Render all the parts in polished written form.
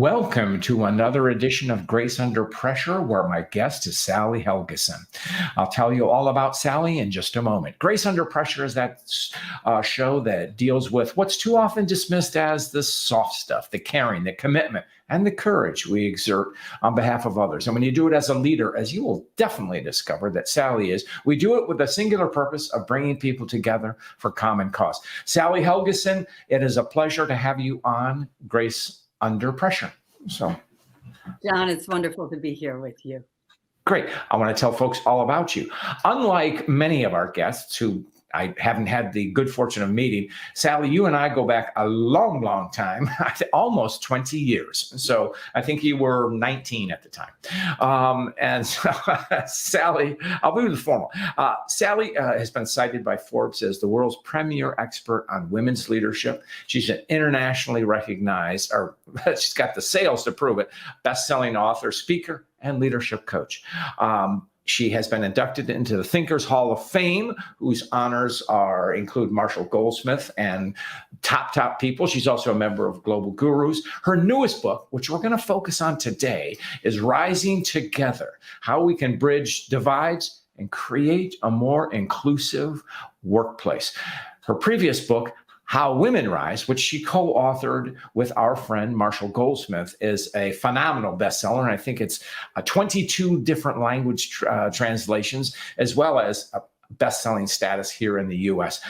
Welcome to another edition of Grace Under Pressure, where my guest is Sally Helgesen. I'll tell you all about Sally in just a moment. Grace Under Pressure is that show that deals with what's too often dismissed as the soft stuff, the caring, the commitment, and the courage we exert on behalf of others. And when you do it as a leader, as you will definitely discover that Sally is, we do it with a singular purpose of bringing people together for common cause. Sally Helgesen, it is a pleasure to have you on Grace Under Pressure. So, John, it's wonderful to be here with you. Great. I want to tell folks all about you. Unlike many of our guests who I haven't had the good fortune of meeting, Sally, you and I go back a long, long time, almost 20 years. So I think you were 19 at the time. And so, Sally, I'll be the formal. Sally has been cited by Forbes as the world's premier expert on women's leadership. She's an internationally recognized, or she's got the sales to prove it, best-selling author, speaker, and leadership coach. She has been inducted into the Thinkers Hall of Fame, whose honors include Marshall Goldsmith and top people. She's also a member of Global Gurus. Her newest book, which we're going to focus on today, is Rising Together: How We Can Bridge Divides and Create a More Inclusive Workplace. Her previous book, How Women Rise, which she co-authored with our friend Marshall Goldsmith, is a phenomenal bestseller. And I think it's 22 different language translations, as well as a best-selling status here in the U.S.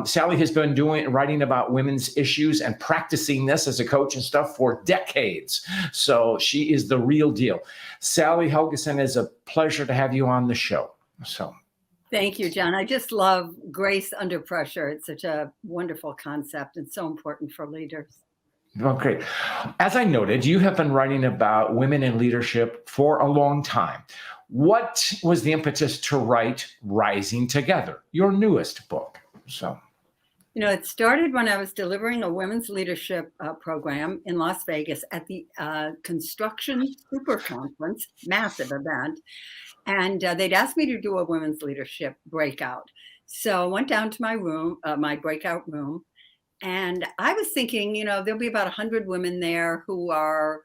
Sally has been writing about women's issues and practicing this as a coach and stuff for decades. So she is the real deal. Sally Helgesen, is a pleasure to have you on the show. So. Thank you, John. I just love Grace Under Pressure. It's such a wonderful concept and so important for leaders. Well, great. As I noted, you have been writing about women in leadership for a long time. What was the impetus to write Rising Together, your newest book? So, it started when I was delivering a women's leadership program in Las Vegas at the Construction Super Conference, massive event. And they'd asked me to do a women's leadership breakout. So I went down to my room, my breakout room, and I was thinking, there'll be about 100 women there who are,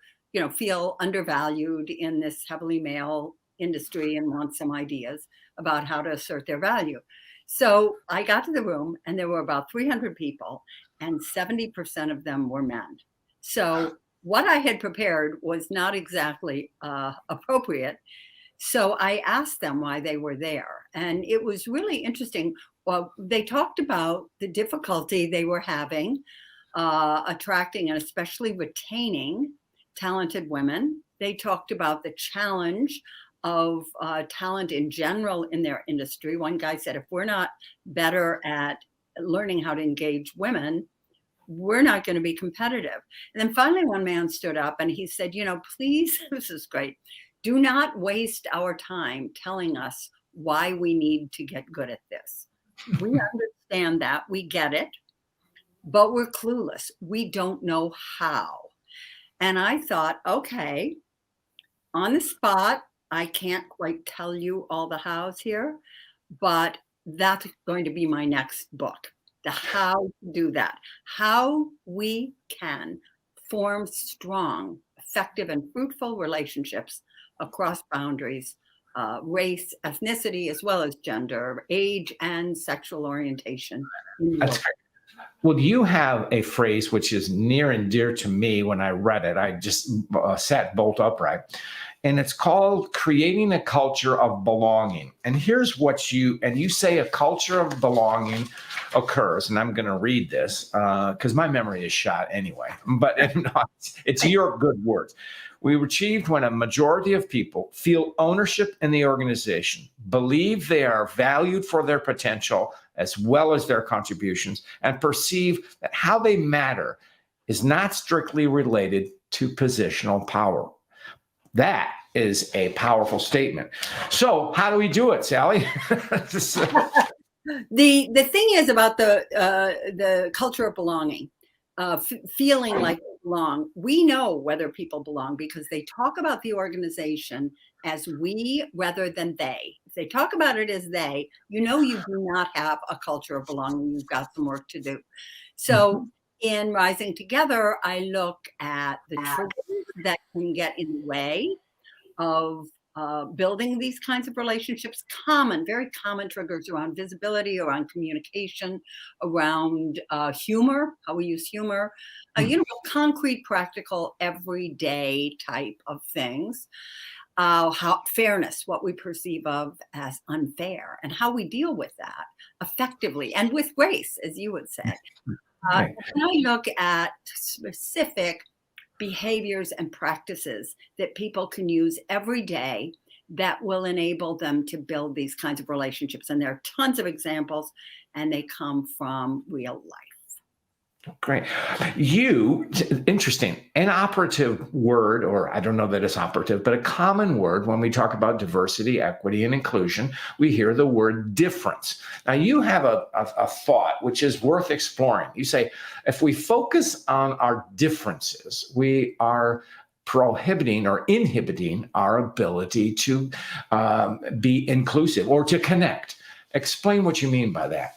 feel undervalued in this heavily male industry and want some ideas about how to assert their value. So I got to the room and there were about 300 people and 70% of them were men. So what I had prepared was not exactly appropriate. So I asked them why they were there. And it was really interesting. Well, they talked about the difficulty they were having attracting and especially retaining talented women. They talked about the challenge of talent in general in their industry. One guy said, if we're not better at learning how to engage women, we're not going to be competitive. And then finally, one man stood up and he said, please, this is great. Do not waste our time telling us why we need to get good at this. We understand that, we get it, but we're clueless. We don't know how. And I thought, okay, on the spot, I can't quite tell you all the hows here, but that's going to be my next book, the how to do that, how we can form strong, effective, and fruitful relationships across boundaries, race, ethnicity, as well as gender, age, and sexual orientation. That's great. Well, you have a phrase which is near and dear to me. When I read it, I just sat bolt upright. And it's called creating a culture of belonging. And here's what you say: a culture of belonging occurs, and I'm going to read this because my memory is shot anyway, but it's your good words. We achieved when a majority of people feel ownership in the organization, believe they are valued for their potential as well as their contributions, and perceive that how they matter is not strictly related to positional power. That is a powerful statement. So how do we do it, Sally? The thing is about the culture of belonging, feeling like they belong. We know whether people belong because they talk about the organization as we rather than they. If they talk about it as they, you do not have a culture of belonging. You've got some work to do. So in Rising Together, I look at the triggers that can get in the way of building these kinds of relationships. Very common triggers around visibility, around communication, around humor, how we use humor, concrete, practical, everyday type of things. How fairness, what we perceive of as unfair, and how we deal with that effectively and with grace, as you would say. Right. When I look at specific behaviors and practices that people can use every day that will enable them to build these kinds of relationships. And there are tons of examples, and they come from real life. Great. Interesting. An operative word, or I don't know that it's operative, but a common word when we talk about diversity, equity, and inclusion, we hear the word difference. Now, you have a thought which is worth exploring. You say, if we focus on our differences, we are prohibiting or inhibiting our ability to be inclusive or to connect. Explain what you mean by that.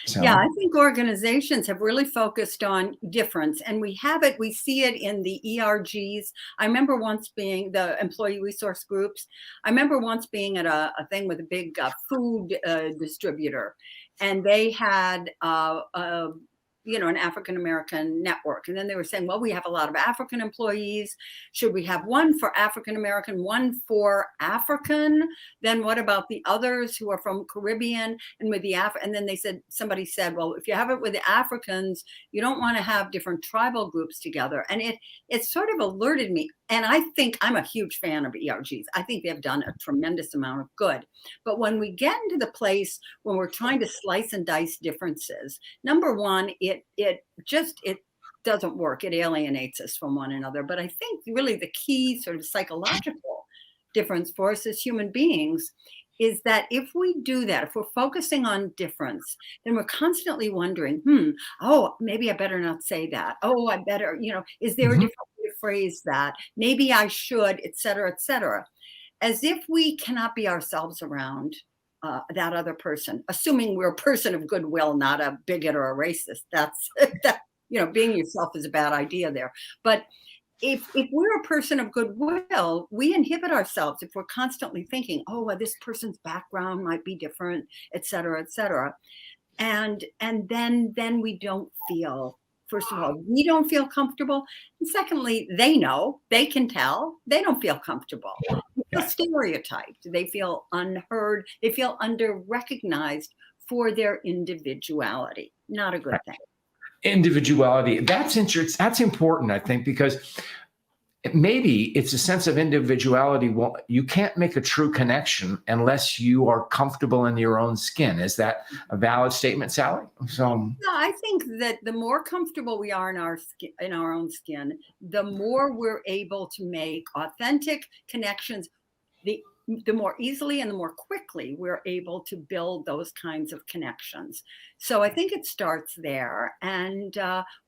So. Yeah, I think organizations have really focused on difference, and we see it in the ERGs. I remember once being the employee resource groups. I remember once being at a thing with a big food distributor, and they had an African-American network. And then they were saying, well, we have a lot of African employees. Should we have one for African-American, one for African? Then what about the others who are from Caribbean and with the and then somebody said, well, if you have it with the Africans, you don't want to have different tribal groups together. And it sort of alerted me. And I think I'm a huge fan of ERGs. I think they've done a tremendous amount of good. But when we get into the place when we're trying to slice and dice differences, number one, it doesn't work. It alienates us from one another. But I think really the key sort of psychological difference for us as human beings is that if we do that, if we're focusing on difference, then we're constantly wondering, maybe I better not say that. Oh, I better, is there a different way to phrase that? Maybe I should, et cetera, as if we cannot be ourselves around that other person, assuming we're a person of goodwill, not a bigot or a racist. That's being yourself is a bad idea there. But if we're a person of goodwill, we inhibit ourselves if we're constantly thinking, oh, well, this person's background might be different, et cetera, and then we don't feel. First of all, we don't feel comfortable. And secondly, they can tell, they don't feel comfortable. They feel stereotyped. They feel unheard. They feel under-recognized for their individuality. Not a good thing. Individuality. That's interesting. That's important, I think, because maybe it's a sense of individuality. Well, you can't make a true connection unless you are comfortable in your own skin. Is that a valid statement, Sally? No, I think that the more comfortable we are in our own skin, the more we're able to make authentic connections. The more easily and the more quickly we're able to build those kinds of connections. So I think it starts there, and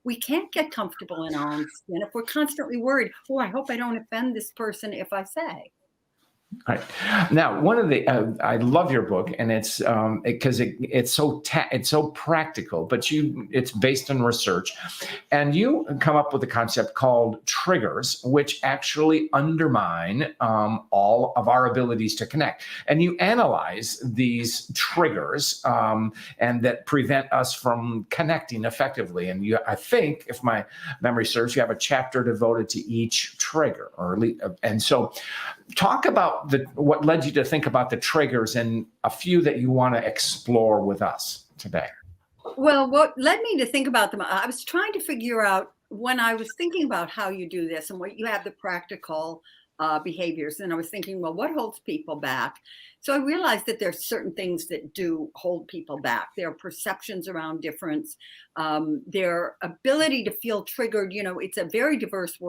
we can't get comfortable in our own skin if we're constantly worried, oh, I hope I don't offend this person if I say. All right. Now, one of the I love your book, and it's because it's so practical, but it's based on research, and you come up with a concept called triggers, which actually undermine all of our abilities to connect. And you analyze these triggers and that prevent us from connecting effectively. And I think, if my memory serves, you have a chapter devoted to each trigger, and so talk about what led you to think about the triggers and a few that you want to explore with us today. Well, what led me to think about them, I was trying to figure out when I was thinking about how you do this and what you have the practical behaviors. And I was thinking, well, what holds people back? So I realized that there's certain things that do hold people back. Their perceptions around difference, their ability to feel triggered. It's a very diverse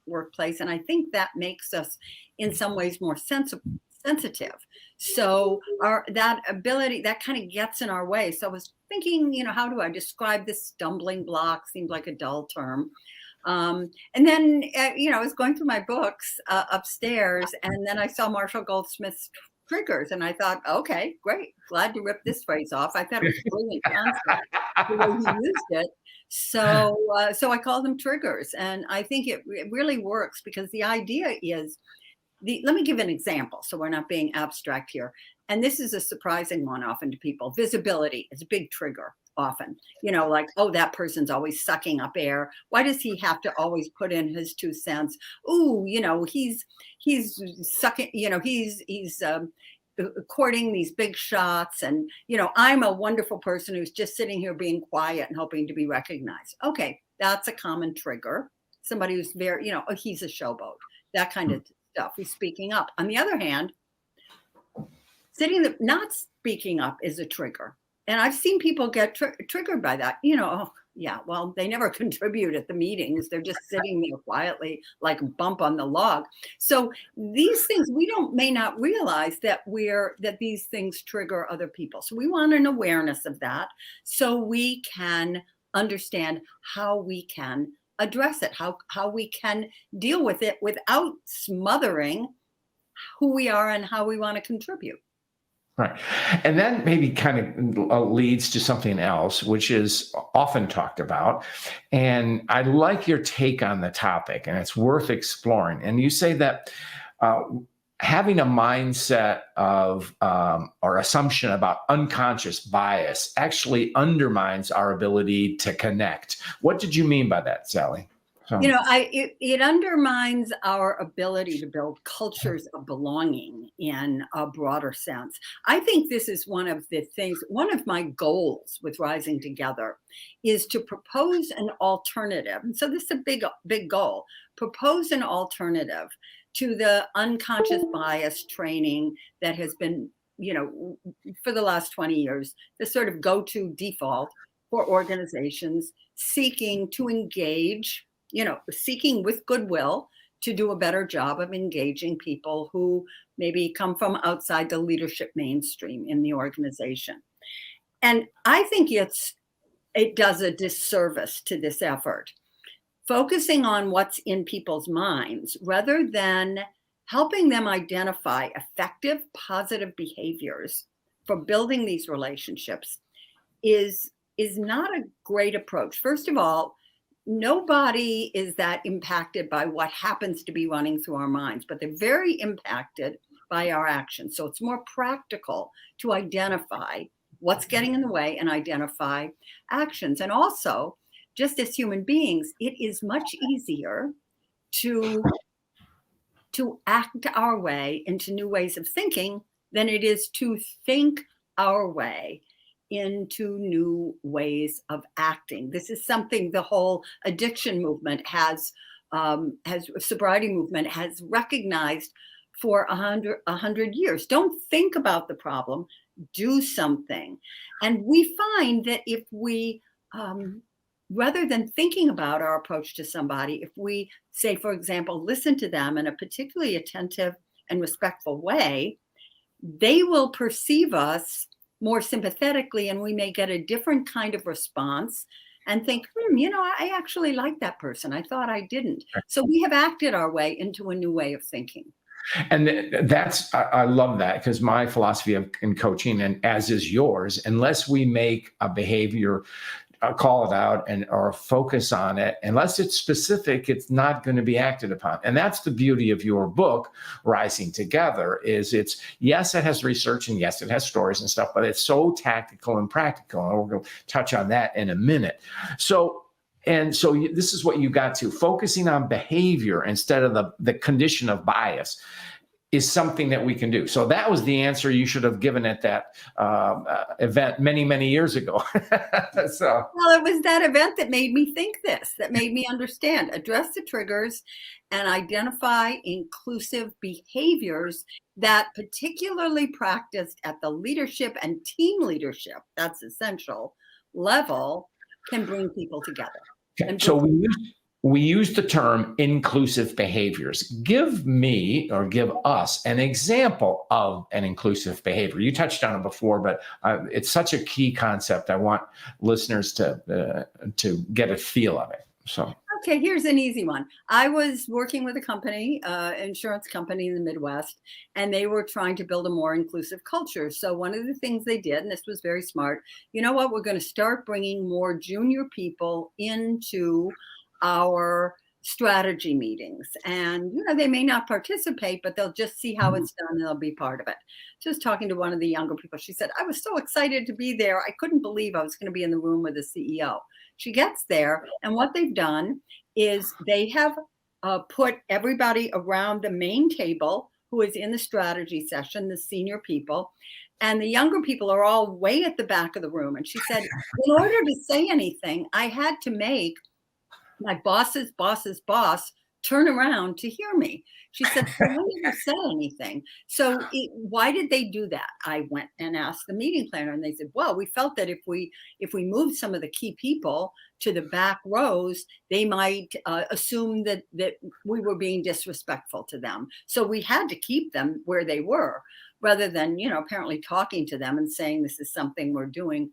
workplace. And I think that makes us in some ways more sensitive. So that ability, that kind of gets in our way. So I was thinking, how do I describe this stumbling block? Seemed like a dull term. And then, I was going through my books upstairs, and then I saw Marshall Goldsmith's triggers. And I thought, okay, great. Glad to rip this phrase off. I thought it was a brilliant concept the way he used it. So I call them triggers. And I think it really works because the idea is, let me give an example so we're not being abstract here. And this is a surprising one often to people. Visibility is a big trigger often. Like, oh, that person's always sucking up air. Why does he have to always put in his 2 cents? Ooh, he's sucking, he's courting these big shots. And, I'm a wonderful person who's just sitting here being quiet and hoping to be recognized. Okay, that's a common trigger. Somebody who's very, oh, he's a showboat, that kind of stuff. He's speaking up. On the other hand, not speaking up is a trigger. And I've seen people get triggered by that. Oh, yeah, well, they never contribute at the meetings. They're just sitting there quietly, like a bump on the log. So these things, we may not realize that these things trigger other people. So we want an awareness of that so we can understand how we can address it, how we can deal with it without smothering who we are and how we want to contribute. Right. And that maybe kind of leads to something else, which is often talked about. And I like your take on the topic, and it's worth exploring. And you say that having a mindset of or assumption about unconscious bias actually undermines our ability to connect. What did you mean by that, Sally? It undermines our ability to build cultures of belonging in a broader sense. I think this is one of my goals with Rising Together is to propose an alternative. And so this is a big goal, propose an alternative to the unconscious bias training that has been, for the last 20 years, the sort of go-to default for organizations seeking to engage, seeking with goodwill to do a better job of engaging people who maybe come from outside the leadership mainstream in the organization. And I think it does a disservice to this effort, focusing on what's in people's minds rather than helping them identify effective, positive behaviors for building these relationships is not a great approach. First of all, nobody is that impacted by what happens to be running through our minds, but they're very impacted by our actions. So it's more practical to identify what's getting in the way and identify actions. And also, just as human beings, it is much easier to act our way into new ways of thinking than it is to think our way into new ways of acting. This is something the whole addiction movement sobriety movement has recognized for 100 years. Don't think about the problem, do something. And we find that if we, rather than thinking about our approach to somebody, if we say, for example, listen to them in a particularly attentive and respectful way, they will perceive us more sympathetically, and we may get a different kind of response and think, I actually like that person. I thought I didn't. So we have acted our way into a new way of thinking. And I love that, because my philosophy in coaching, and as is yours, unless we make a behavior, call it out or focus on it, unless it's specific, it's not going to be acted upon. And that's the beauty of your book, Rising Together, is yes, it has research, and yes, it has stories and stuff, but it's so tactical and practical. And we're going to touch on that in a minute. So this is what you got to. Focusing on behavior instead of the condition of bias is something that we can do. So that was the answer you should have given at that event many, many years ago. Well, it was that event that made me think this, that made me understand, address the triggers and identify inclusive behaviors that particularly practiced at the leadership and team leadership, that's essential, level, can bring people together. Okay. So we use the term inclusive behaviors. Give me or give us an example of an inclusive behavior. You touched on it before, but it's such a key concept. I want listeners to get a feel of it. So, Okay, here's an easy one. I was working with a company, insurance company in the Midwest, and they were trying to build a more inclusive culture. So one of the things they did, and this was very smart, you know what, we're going to start bringing more junior people into our strategy meetings. And, they may not participate, but they'll just see how it's done and they'll be part of it. Just talking to one of the younger people, she said, I was so excited to be there. I couldn't believe I was going to be in the room with the CEO. She gets there, and what they've done is they have put everybody around the main table who is in the strategy session, the senior people, and the younger people are all way at the back of the room. And she said, in order to say anything, I had to make my boss's boss's boss turn around to hear me. She said, so I never said anything. So why did they do that? I went and asked the meeting planner, and they said, well, we felt that if we moved some of the key people to the back rows, they might assume that we were being disrespectful to them. So we had to keep them where they were, rather than, apparently talking to them and saying this is something we're doing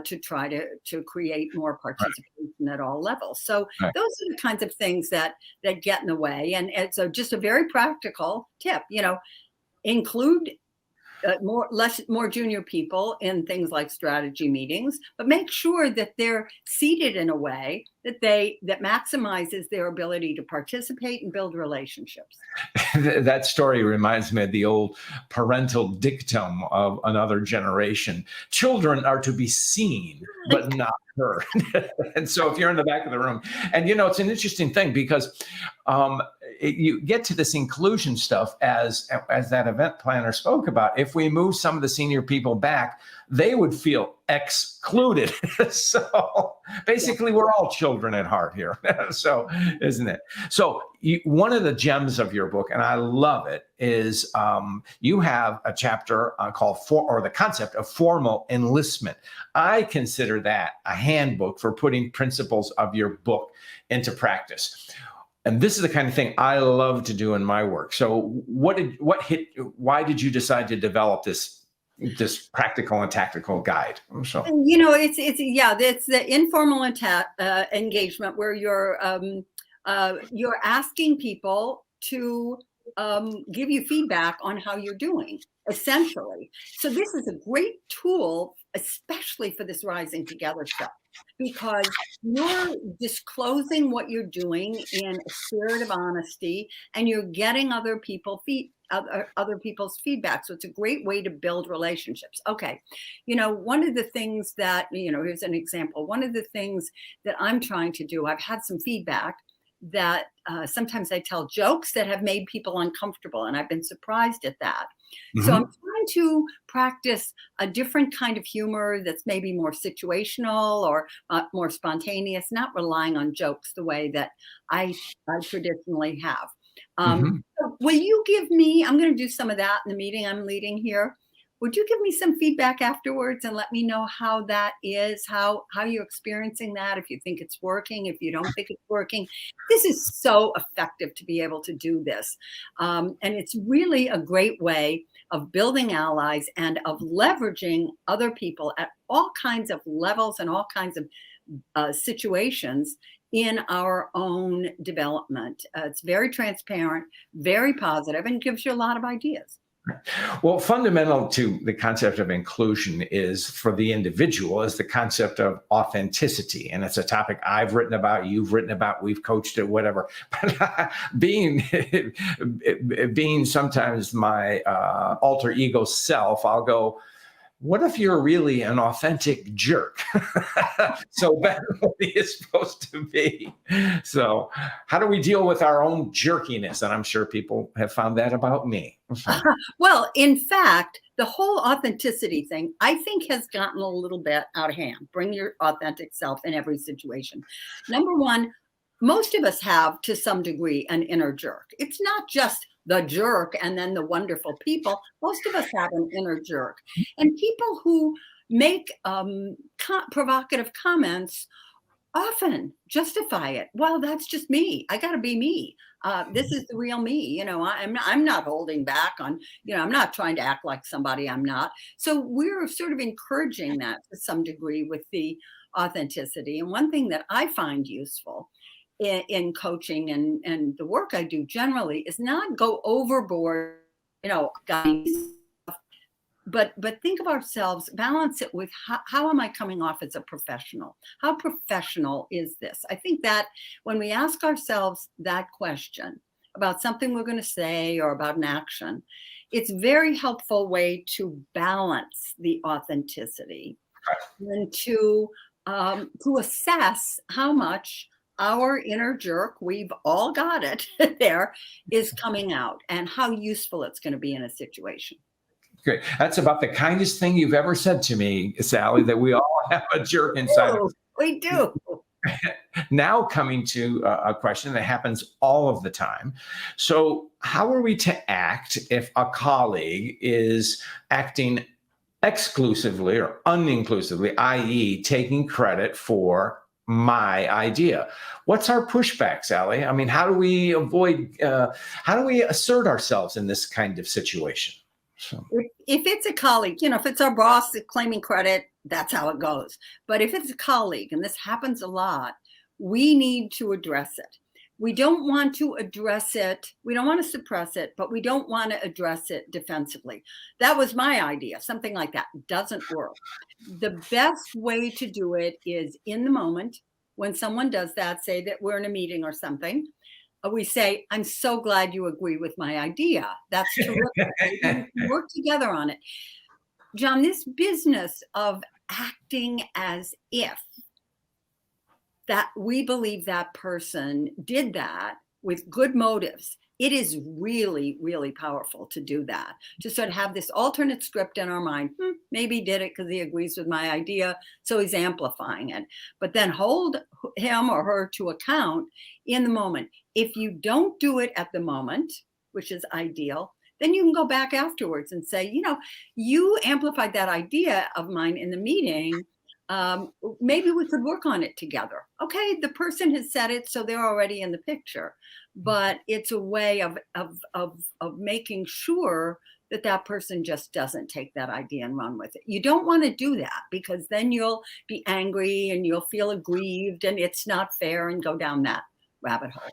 to try to create more participation at all levels. So those are the kinds of things that get in the way. And so just a very practical tip, include more junior people in things like strategy meetings, but make sure that they're seated in a way that maximizes their ability to participate and build relationships. That story reminds me of the old parental dictum of another generation. Children are to be seen, but not heard. And so if you're in the back of the room, and it's an interesting thing because you get to this inclusion stuff as that event planner spoke about. If we move some of the senior people back, they would feel excluded. So basically, we're all children at heart here. So, isn't it? So one of the gems of your book, and I love it, is you have a chapter called the concept of formal enlistment. I consider that a handbook for putting principles of your book into practice. And this is the kind of thing I love to do in my work. So why did you decide to develop this practical and tactical guide? So, it's the informal engagement where you're asking people to give you feedback on how you're doing, essentially. So this is a great tool, especially for this Rising Together stuff, because you're disclosing what you're doing in a spirit of honesty, and you're getting other people's feedback. So it's a great way to build relationships. Okay. One of the things that, here's an example. One of the things that I'm trying to do, I've had some feedback that sometimes I tell jokes that have made people uncomfortable, and I've been surprised at that. Mm-hmm. So I'm trying to practice a different kind of humor that's maybe more situational or more spontaneous, not relying on jokes the way that I traditionally have. So will you give me, I'm going to do some of that in the meeting I'm leading here. Would you give me some feedback afterwards and let me know how that is, how you're experiencing that, if you think it's working, if you don't think it's working? This is so effective to be able to do this. And it's really a great way of building allies and of leveraging other people at all kinds of levels and all kinds of situations in our own development. It's very transparent, very positive, and gives you a lot of ideas. Well, fundamental to the concept of inclusion is, for the individual, is the concept of authenticity. And it's a topic I've written about, you've written about, we've coached it, whatever. But being sometimes my alter ego self, I'll go, what if you're really an authentic jerk? So better than he is supposed to be. So how do we deal with our own jerkiness? And I'm sure people have found that about me. Well, in fact, the whole authenticity thing, I think, has gotten a little bit out of hand. Bring your authentic self in every situation. Number one, most of us have, to some degree, an inner jerk. It's not just the jerk and then the wonderful people. Most of us have an inner jerk. And people who make provocative comments often justify it. Well, that's just me. I got to be me. This is the real me. I'm not holding back on, I'm not trying to act like somebody I'm not. So we're sort of encouraging that to some degree with the authenticity. And one thing that I find useful in coaching and the work I do generally is not go overboard, guys, but think of ourselves, balance it with how am I coming off as a professional? How professional is this? I think that when we ask ourselves that question about something we're going to say or about an action, it's a very helpful way to balance the authenticity and to assess how much our inner jerk, we've all got it there, is coming out and how useful it's going to be in a situation. Great. That's about the kindest thing you've ever said to me, Sally, that we all have a jerk inside of us. We do. Now coming to a question that happens all of the time. So how are we to act if a colleague is acting exclusively or uninclusively, i.e. taking credit for my idea? What's our pushback, Sally? I mean, how do we assert ourselves in this kind of situation? So. If it's a colleague, if it's our boss claiming credit, that's how it goes. But if it's a colleague, and this happens a lot, we need to address it. We don't want to address it. We don't want to suppress it, but we don't want to address it defensively. That was my idea. Something like that doesn't work. The best way to do it is in the moment when someone does that, say that we're in a meeting or something. We say, I'm so glad you agree with my idea. That's terrific. We work together on it. John, this business of acting as if that we believe that person did that with good motives, it is really, really powerful to do that, to sort of have this alternate script in our mind. Maybe he did it because he agrees with my idea, so he's amplifying it. But then hold him or her to account in the moment. If you don't do it at the moment, which is ideal, then you can go back afterwards and say, you amplified that idea of mine in the meeting. Maybe we could work on it together. Okay, the person has said it, so they're already in the picture. But it's a way of making sure that that person just doesn't take that idea and run with it. You don't want to do that because then you'll be angry and you'll feel aggrieved and it's not fair and go down that rabbit hole.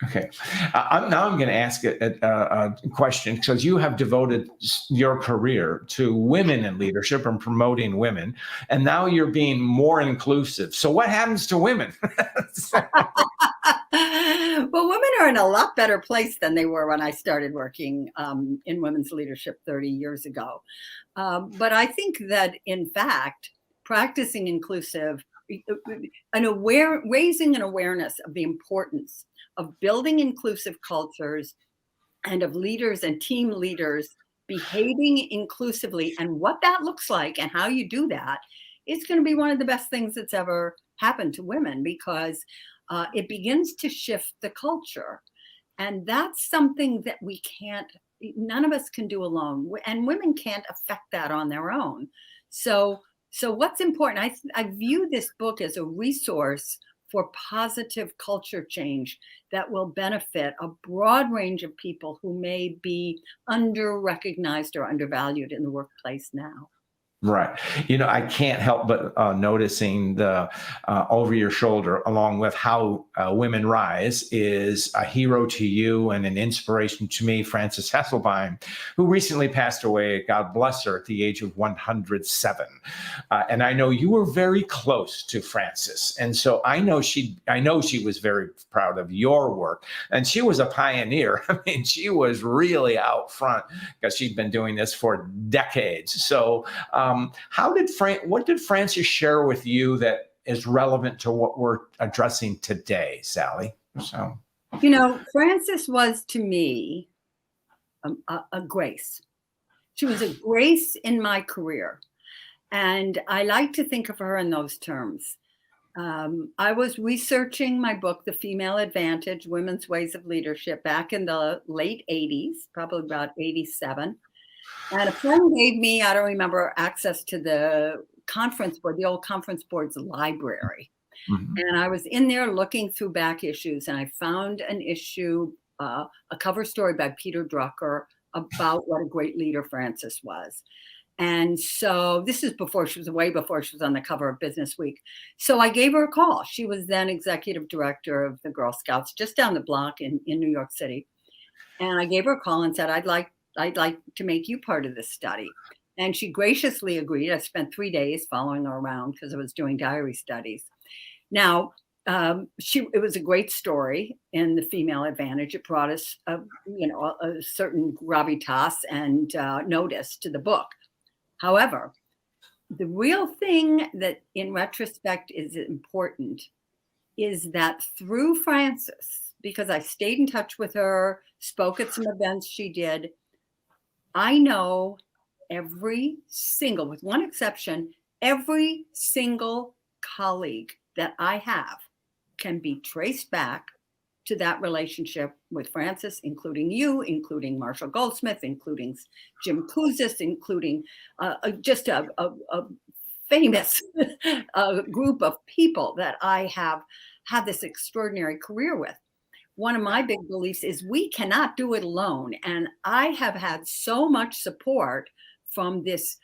Okay. Now I'm going to ask a question because you have devoted your career to women in leadership and promoting women, and now you're being more inclusive. So what happens to women? Well, women are in a lot better place than they were when I started working in women's leadership 30 years ago. But I think that, in fact, practicing inclusive, raising an awareness of the importance of building inclusive cultures and of leaders and team leaders behaving inclusively and what that looks like and how you do that, it's going to be one of the best things that's ever happened to women because it begins to shift the culture. And that's something that none of us can do alone. And women can't affect that on their own. So what's important, I view this book as a resource for positive culture change that will benefit a broad range of people who may be under-recognized or undervalued in the workplace now. Right. I can't help but noticing the over your shoulder, along with how women rise, is a hero to you and an inspiration to me, Frances Hesselbein, who recently passed away, God bless her, at the age of 107. And I know you were very close to Frances. And so I know she was very proud of your work. And she was a pioneer. I mean, she was really out front because she'd been doing this for decades. So what did Frances share with you that is relevant to what we're addressing today, Sally? So, Frances was to me a grace. She was a grace in my career. And I like to think of her in those terms. I was researching my book, The Female Advantage, Women's Ways of Leadership, back in the late 80s, probably about 87. And a friend gave me, I don't remember, access to the old conference board's library. Mm-hmm. And I was in there looking through back issues, and I found an issue, a cover story by Peter Drucker about what a great leader Frances was. And so this is way before she was on the cover of Business Week. So I gave her a call. She was then executive director of the Girl Scouts just down the block in New York City. And I gave her a call and said, I'd like to make you part of this study. And she graciously agreed. I spent 3 days following her around because I was doing diary studies. Now, it was a great story in the Female Advantage. It brought us, a certain gravitas and notice to the book. However, the real thing that in retrospect is important is that through Frances, because I stayed in touch with her, spoke at some events she did, I know every single, with one exception, every single colleague that I have can be traced back to that relationship with Frances, including you, including Marshall Goldsmith, including Jim Kouzis, including just a famous group of people that I have had this extraordinary career with. One of my big beliefs is we cannot do it alone. And I have had so much support from this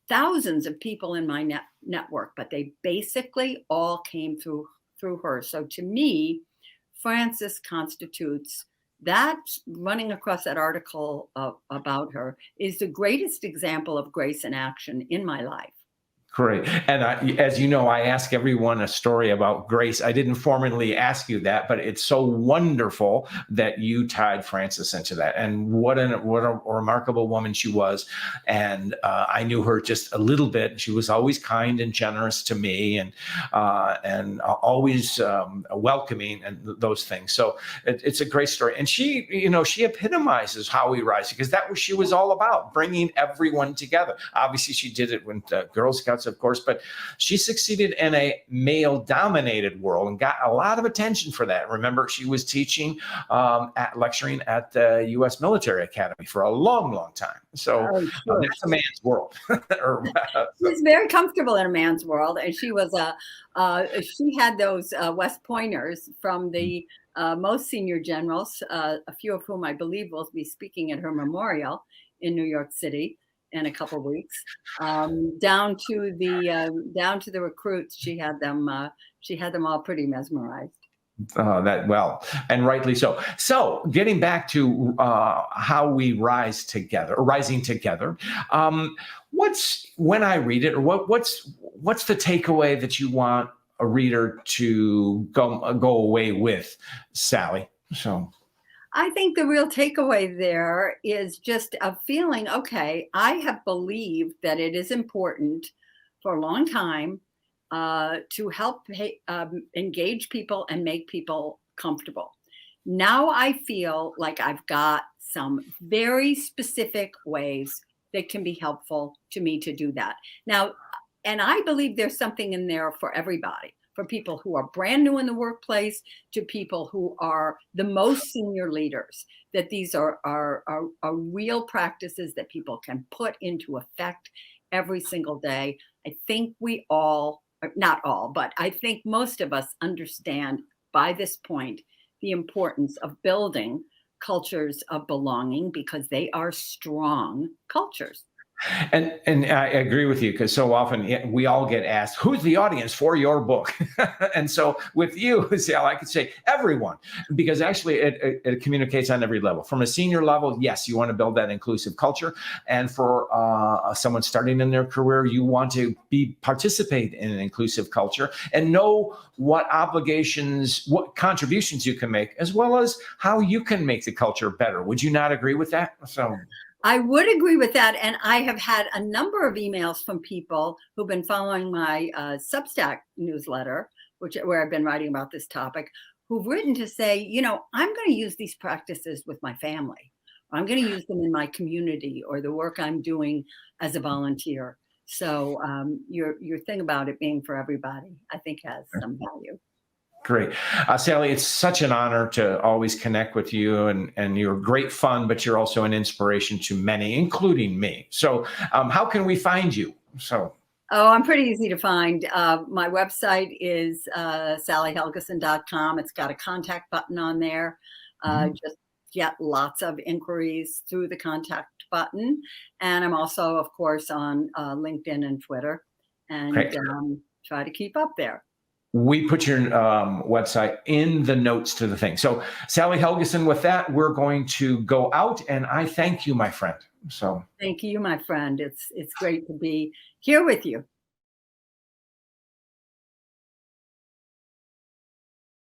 thousands of people in my network, but they basically all came through her. So to me, Frances constitutes that. Running across that article about her is the greatest example of grace in action in my life. Great. And as you know, I ask everyone a story about grace. I didn't formally ask you that, but it's so wonderful that you tied Frances into that. And what a remarkable woman she was. And I knew her just a little bit. She was always kind and generous to me, and always welcoming, and those things. So it's a great story. And she epitomizes how we rise, because that was she was all about, bringing everyone together. Obviously, she did it with Girl Scouts, of course, but she succeeded in a male-dominated world and got a lot of attention for that. Remember, she was teaching, lecturing at the U.S. Military Academy for a long, long time. So that's a man's world. She's very comfortable in a man's world, and she was she had those West Pointers from the most senior generals, a few of whom I believe will be speaking at her memorial in New York City in a couple of weeks, down to the recruits. She had them all pretty mesmerized. And rightly so. So getting back to how we rising together, when I read it, or what's the takeaway that you want a reader to go away with, Sally? So I think the real takeaway there is just a feeling, okay, I have believed that it is important for a long time to help engage people and make people comfortable. Now I feel like I've got some very specific ways that can be helpful to me to do that. Now, and I believe there's something in there for everybody. For people who are brand new in the workplace to people who are the most senior leaders, that these are real practices that people can put into effect every single day. I think we all, not all, but I think most of us understand by this point the importance of building cultures of belonging, because they are strong cultures. And I agree with you, because so often we all get asked, who's the audience for your book? And so with you, Sal, I could say everyone, because actually it communicates on every level. From a senior level, yes, you want to build that inclusive culture. And for someone starting in their career, you want to participate in an inclusive culture and know what obligations, what contributions you can make, as well as how you can make the culture better. Would you not agree with that? So I would agree with that. And I have had a number of emails from people who've been following my Substack newsletter, where I've been writing about this topic, who've written to say, I'm going to use these practices with my family. I'm going to use them in my community or the work I'm doing as a volunteer. So your thing about it being for everybody, I think has some value. Great. Sally, it's such an honor to always connect with you, and you're great fun, but you're also an inspiration to many, including me. So how can we find you? I'm pretty easy to find. My website is sallyhelgesen.com. It's got a contact button on there. Just get lots of inquiries through the contact button. And I'm also, of course, on LinkedIn and Twitter, and Great. try to keep up there. We put your website in the notes to the thing. So Sally Helgesen, with that, we're going to go out, and I thank you, my friend. So thank you, my friend. It's great to be here with you.